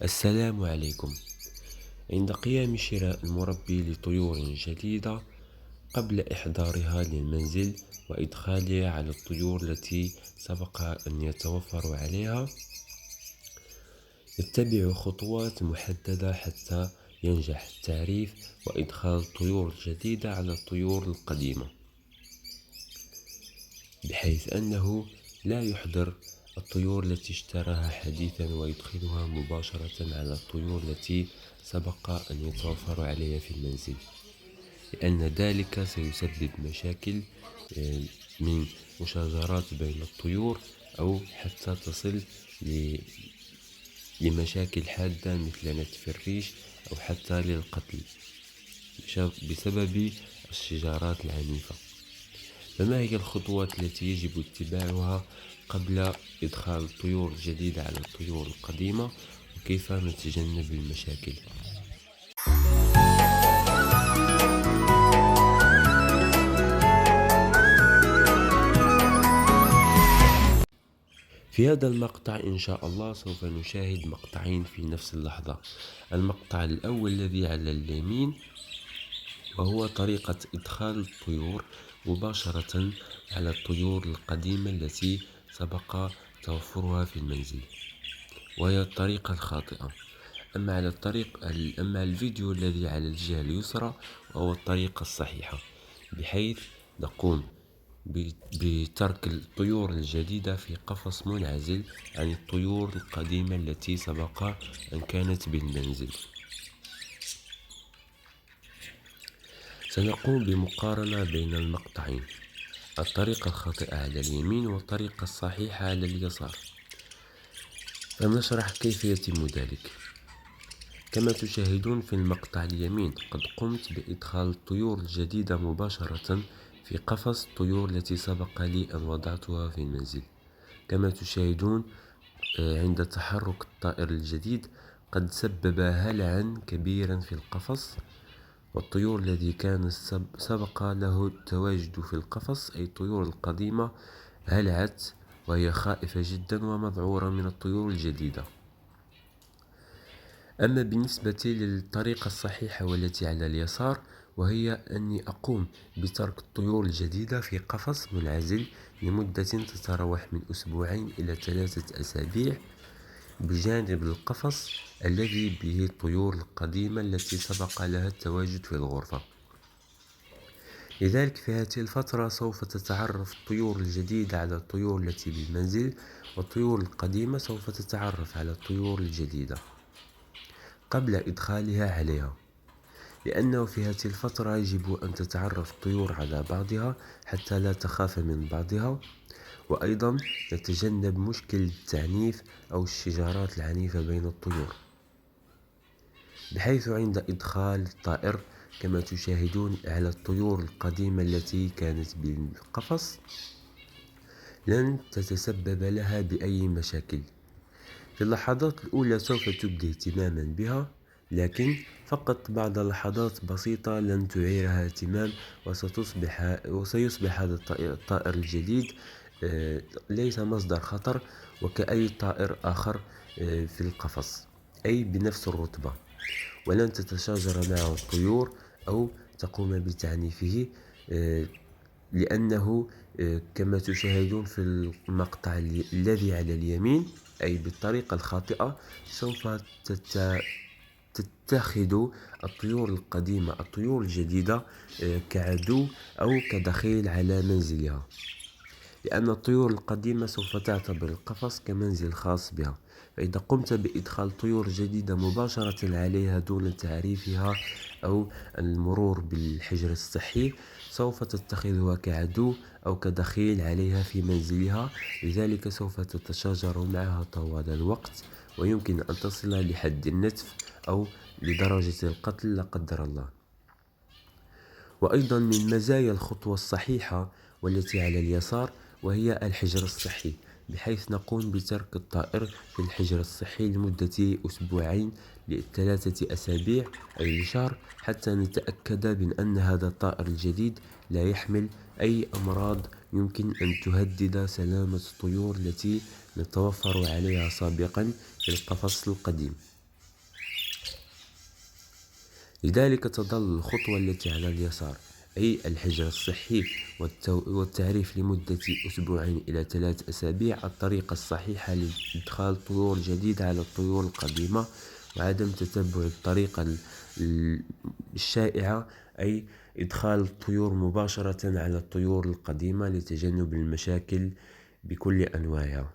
السلام عليكم. عند قيام شراء المربي لطيور جديدة، قبل إحضارها للمنزل وإدخالها على الطيور التي سبق أن يتوفر عليها، يتبع خطوات محددة حتى ينجح التعريف وإدخال الطيور الجديدة على الطيور القديمة، بحيث أنه لا يحضر الطيور التي اشتراها حديثا ويدخلها مباشرة على الطيور التي سبق أن يتوفر عليها في المنزل، لأن ذلك سيسبب مشاكل من مشاجرات بين الطيور، أو حتى تصل لمشاكل حادة مثل نتف الريش أو حتى للقتل بسبب الشجارات العنيفة. فما هي الخطوات التي يجب اتباعها قبل إدخال الطيور الجديدة على الطيور القديمة، وكيف نتجنب المشاكل؟ في هذا المقطع إن شاء الله سوف نشاهد مقطعين في نفس اللحظة. المقطع الأول الذي على اليمين وهو طريقة إدخال الطيور مباشرة على الطيور القديمة التي سبق توفرها في المنزل، وهي الطريقة الخاطئة. أما الفيديو الذي على الجهة اليسرى وهو الطريقة الصحيحة، بحيث نقوم بترك الطيور الجديدة في قفص منعزل عن الطيور القديمة التي سبق أن كانت بالمنزل. سنقوم بمقارنة بين المقطعين، الطريقة الخاطئة على اليمين والطريقة الصحيحة على اليسار، فنشرح كيف يتم ذلك. كما تشاهدون في المقطع اليمين، قد قمت بإدخال الطيور الجديدة مباشرة في قفص الطيور التي سبق لي أن وضعتها في المنزل. كما تشاهدون عند تحرك الطائر الجديد قد سبب هلعا كبيرا في القفص، والطيور الذي كان سبق له التواجد في القفص أي الطيور القديمة هلعت وهي خائفة جدا ومذعورة من الطيور الجديدة. أما بالنسبة للطريقة الصحيحة والتي على اليسار، وهي أني أقوم بترك الطيور الجديدة في قفص منعزل لمدة تتراوح من أسبوعين إلى 3 أسابيع بجانب القفص الذي به الطيور القديمة التي سبق لها التواجد في الغرفة. لذلك في هذه الفترة سوف تتعرف الطيور الجديدة على الطيور التي بالمنزل، والطيور القديمة سوف تتعرف على الطيور الجديدة قبل إدخالها عليها، لأنه في هذه الفترة يجب أن تتعرف الطيور على بعضها حتى لا تخاف من بعضها، وأيضا نتجنب مشكل التعنيف أو الشجارات العنيفة بين الطيور، بحيث عند إدخال الطائر كما تشاهدون على الطيور القديمة التي كانت بالقفص لن تتسبب لها بأي مشاكل. في اللحظات الأولى سوف تبدي اهتماما بها، لكن فقط بعد لحظات بسيطة لن تعيرها اهتمام، وسيصبح هذا الطائر الجديد ليس مصدر خطر وكأي طائر آخر في القفص، أي بنفس الرتبة، ولن تتشاجر معه الطيور أو تقوم بتعنيفه، لأنه كما تشاهدون في المقطع الذي على اليمين أي بالطريقة الخاطئة سوف تتخذ الطيور القديمة الطيور الجديدة كعدو أو كدخيل على منزلها، لأن الطيور القديمة سوف تعتبر القفص كمنزل خاص بها. فإذا قمت بإدخال طيور جديدة مباشرة عليها دون تعريفها أو المرور بالحجر الصحي، سوف تتخذها كعدو أو كدخيل عليها في منزلها، لذلك سوف تتشاجر معها طوال الوقت، ويمكن أن تصل لحد النتف أو لدرجة القتل لا قدر الله. وأيضا من مزايا الخطوة الصحيحة والتي على اليسار وهي الحجر الصحي، بحيث نقوم بترك الطائر في الحجر الصحي لمدة أسبوعين ل3 أسابيع أي لشهر، حتى نتأكد من أن هذا الطائر الجديد لا يحمل أي أمراض يمكن أن تهدد سلامة الطيور التي نتوفر عليها سابقا في القفص القديم. لذلك تظل الخطوة التي على اليسار أي الحجر الصحي والتعريف لمدة أسبوعين إلى 3 أسابيع الطريقة الصحيحة لإدخال طيور جديدة على الطيور القديمة، وعدم تتبع الطريقة الشائعة أي إدخال الطيور مباشرة على الطيور القديمة لتجنب المشاكل بكل أنواعها.